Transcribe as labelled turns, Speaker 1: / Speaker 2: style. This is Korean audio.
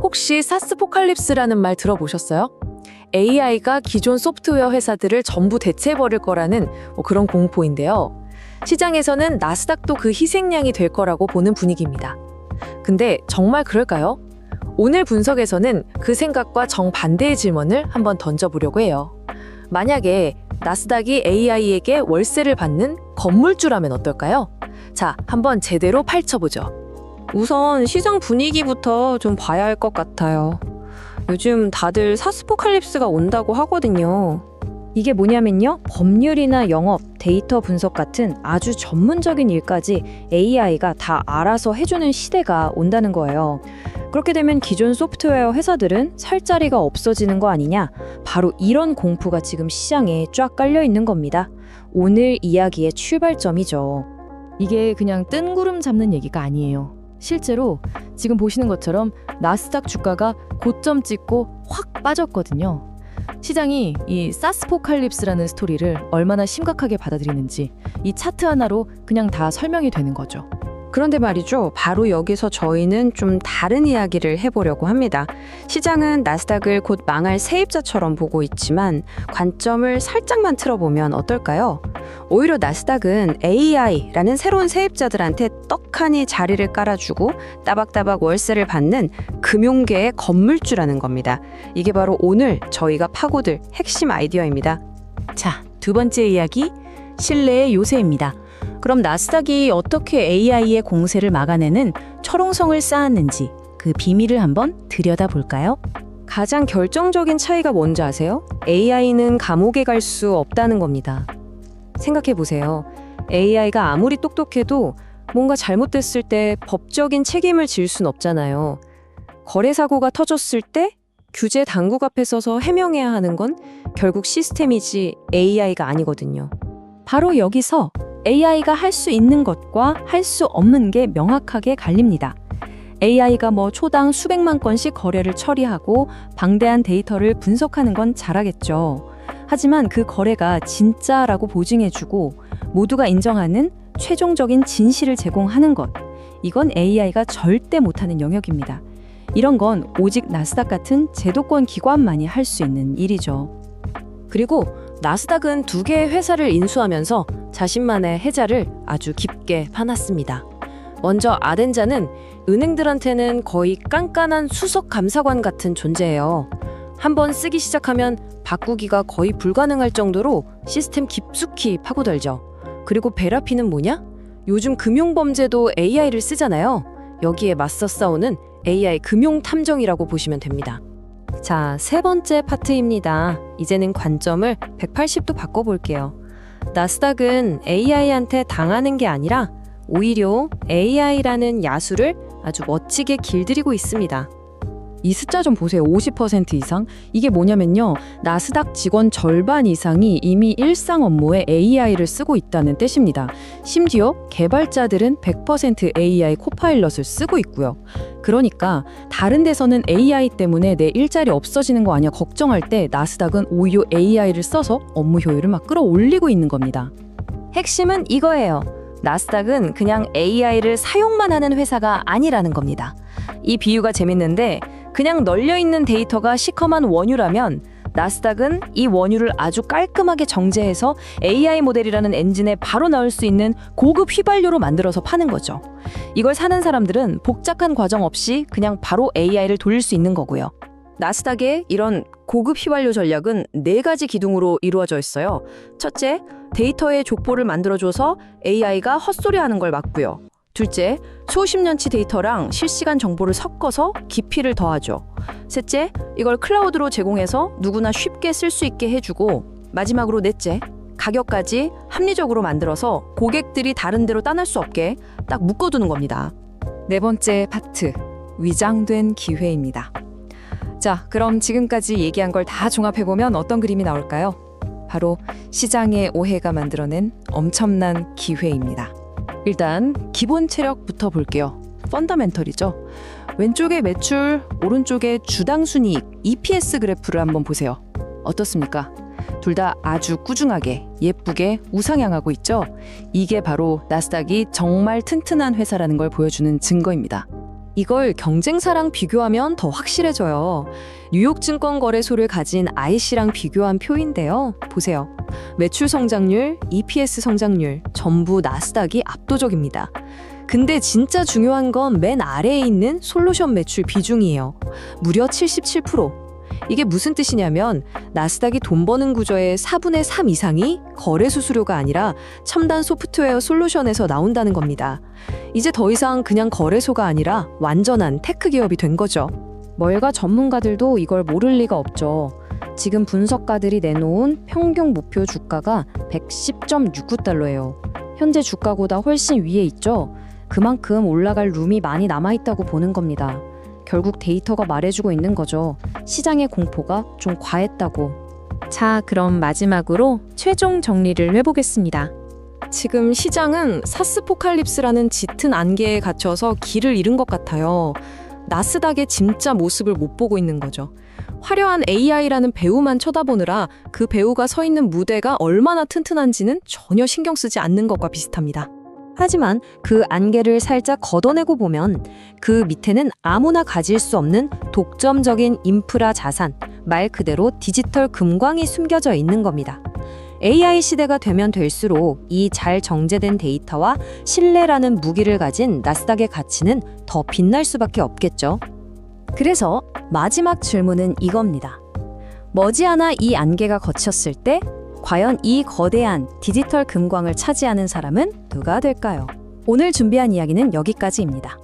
Speaker 1: 혹시 사스포칼립스라는 말 들어보셨어요? AI가 기존 소프트웨어 회사들을 전부 대체해버릴 거라는 그런 공포인데요. 시장에서는 나스닥도 그 희생양이 될 거라고 보는 분위기입니다. 근데 정말 그럴까요? 오늘 분석에서는 그 생각과 정반대의 질문을 한번 던져보려고 해요. 만약에 나스닥이 AI에게 월세를 받는 건물주라면 어떨까요? 자, 한번 제대로 파헤쳐보죠.
Speaker 2: 우선 시장 분위기부터 좀 봐야 할 것 같아요. 요즘 다들 사스포칼립스가 온다고 하거든요.
Speaker 3: 이게 뭐냐면요. 법률이나 영업, 데이터 분석 같은 아주 전문적인 일까지 AI가 다 알아서 해주는 시대가 온다는 거예요. 그렇게 되면 기존 소프트웨어 회사들은 살 자리가 없어지는 거 아니냐? 바로 이런 공포가 지금 시장에 쫙 깔려 있는 겁니다. 오늘 이야기의 출발점이죠.
Speaker 4: 이게 그냥 뜬구름 잡는 얘기가 아니에요. 실제로 지금 보시는 것처럼 나스닥 주가가 고점 찍고 확 빠졌거든요. 시장이 이 사스포칼립스라는 스토리를 얼마나 심각하게 받아들이는지 이 차트 하나로 그냥 다 설명이 되는 거죠.
Speaker 2: 그런데 말이죠. 바로 여기서 저희는 좀 다른 이야기를 해보려고 합니다. 시장은 나스닥을 곧 망할 세입자처럼 보고 있지만 관점을 살짝만 틀어보면 어떨까요? 오히려 나스닥은 AI라는 새로운 세입자들한테 떡하니 자리를 깔아주고 따박따박 월세를 받는 금융계의 건물주라는 겁니다. 이게 바로 오늘 저희가 파고들 핵심 아이디어입니다.
Speaker 5: 자, 두 번째 이야기, 신뢰의 요새입니다. 그럼 나스닥이 어떻게 AI의 공세를 막아내는 철옹성을 쌓았는지 그 비밀을 한번 들여다볼까요?
Speaker 2: 가장 결정적인 차이가 뭔지 아세요? AI는 감옥에 갈 수 없다는 겁니다. 생각해보세요. AI가 아무리 똑똑해도 뭔가 잘못됐을 때 법적인 책임을 질 순 없잖아요. 거래 사고가 터졌을 때 규제 당국 앞에 서서 해명해야 하는 건 결국 시스템이지 AI가 아니거든요.
Speaker 3: 바로 여기서 AI가 할 수 있는 것과 할 수 없는 게 명확하게 갈립니다. AI가 초당 수백만 건씩 거래를 처리하고 방대한 데이터를 분석하는 건 잘하겠죠. 하지만 그 거래가 진짜라고 보증해주고 모두가 인정하는 최종적인 진실을 제공하는 것, 이건 AI가 절대 못하는 영역입니다. 이런 건 오직 나스닥 같은 제도권 기관만이 할 수 있는 일이죠.
Speaker 1: 그리고 나스닥은 두 개의 회사를 인수하면서 자신만의 해자를 아주 깊게 파놨습니다. 먼저 아덴자는 은행들한테는 거의 깐깐한 수석 감사관 같은 존재예요. 한번 쓰기 시작하면 바꾸기가 거의 불가능할 정도로 시스템 깊숙이 파고들죠. 그리고 베라피는 뭐냐? 요즘 금융범죄도 AI를 쓰잖아요. 여기에 맞서 싸우는 AI 금융탐정이라고 보시면 됩니다.
Speaker 2: 자, 세 번째 파트입니다. 이제는 관점을 180도 바꿔볼게요. 나스닥은 AI한테 당하는 게 아니라 오히려 AI라는 야수를 아주 멋지게 길들이고 있습니다.
Speaker 4: 이 숫자 좀 보세요. 50% 이상. 이게 뭐냐면요. 나스닥 직원 절반 이상이 이미 일상 업무에 AI를 쓰고 있다는 뜻입니다. 심지어 개발자들은 100% AI 코파일럿을 쓰고 있고요. 그러니까 다른 데서는 AI 때문에 내 일자리 없어지는 거 아니야 걱정할 때 나스닥은 오히려 AI를 써서 업무 효율을 막 끌어올리고 있는 겁니다.
Speaker 1: 핵심은 이거예요. 나스닥은 그냥 AI를 사용만 하는 회사가 아니라는 겁니다. 이 비유가 재밌는데 그냥 널려있는 데이터가 시커먼 원유라면 나스닥은 이 원유를 아주 깔끔하게 정제해서 AI 모델이라는 엔진에 바로 넣을 수 있는 고급 휘발유로 만들어서 파는 거죠. 이걸 사는 사람들은 복잡한 과정 없이 그냥 바로 AI를 돌릴 수 있는 거고요. 나스닥의 이런 고급 휘발유 전략은 4가지 기둥으로 이루어져 있어요. 첫째, 데이터의 족보를 만들어줘서 AI가 헛소리하는 걸 막고요. 둘째, 수십 년치 데이터랑 실시간 정보를 섞어서 깊이를 더하죠. 셋째, 이걸 클라우드로 제공해서 누구나 쉽게 쓸 수 있게 해주고, 마지막으로 넷째, 가격까지 합리적으로 만들어서 고객들이 다른 데로 떠날 수 없게 딱 묶어두는 겁니다.
Speaker 4: 네 번째 파트, 위장된 기회입니다. 자, 그럼 지금까지 얘기한 걸 다 종합해보면 어떤 그림이 나올까요? 바로 시장의 오해가 만들어낸 엄청난 기회입니다. 일단 기본 체력부터 볼게요. 펀더멘털이죠. 왼쪽에 매출, 오른쪽에 주당 순이익, EPS 그래프를 한번 보세요. 어떻습니까? 둘 다 아주 꾸준하게 예쁘게 우상향하고 있죠. 이게 바로 나스닥이 정말 튼튼한 회사라는 걸 보여주는 증거입니다.
Speaker 1: 이걸 경쟁사랑 비교하면 더 확실해져요. 뉴욕 증권거래소를 가진 IC랑 비교한 표인데요. 보세요. 매출 성장률, EPS 성장률, 전부 나스닥이 압도적입니다. 근데 진짜 중요한 건 맨 아래에 있는 솔루션 매출 비중이에요. 무려 77%. 이게 무슨 뜻이냐면 나스닥이 돈 버는 구조의 4분의 3 이상이 거래 수수료가 아니라 첨단 소프트웨어 솔루션에서 나온다는 겁니다. 이제 더 이상 그냥 거래소가 아니라 완전한 테크 기업이 된 거죠.
Speaker 3: 멀가 전문가들도 이걸 모를 리가 없죠. 지금 분석가들이 내놓은 평균 목표 주가가 110.69달러예요. 현재 주가보다 훨씬 위에 있죠. 그만큼 올라갈 룸이 많이 남아있다고 보는 겁니다. 결국 데이터가 말해주고 있는 거죠. 시장의 공포가 좀 과했다고.
Speaker 5: 자, 그럼 마지막으로 최종 정리를 해보겠습니다.
Speaker 1: 지금 시장은 사스포칼립스라는 짙은 안개에 갇혀서 길을 잃은 것 같아요. 나스닥의 진짜 모습을 못 보고 있는 거죠. 화려한 AI라는 배우만 쳐다보느라 그 배우가 서 있는 무대가 얼마나 튼튼한지는 전혀 신경 쓰지 않는 것과 비슷합니다.
Speaker 2: 하지만 그 안개를 살짝 걷어내고 보면 그 밑에는 아무나 가질 수 없는 독점적인 인프라 자산, 말 그대로 디지털 금광이 숨겨져 있는 겁니다. AI 시대가 되면 될수록 이 잘 정제된 데이터와 신뢰라는 무기를 가진 나스닥의 가치는 더 빛날 수밖에 없겠죠.
Speaker 3: 그래서 마지막 질문은 이겁니다. 머지않아 이 안개가 걷혔을 때 과연 이 거대한 디지털 금광을 차지하는 사람은 누가 될까요? 오늘 준비한 이야기는 여기까지입니다.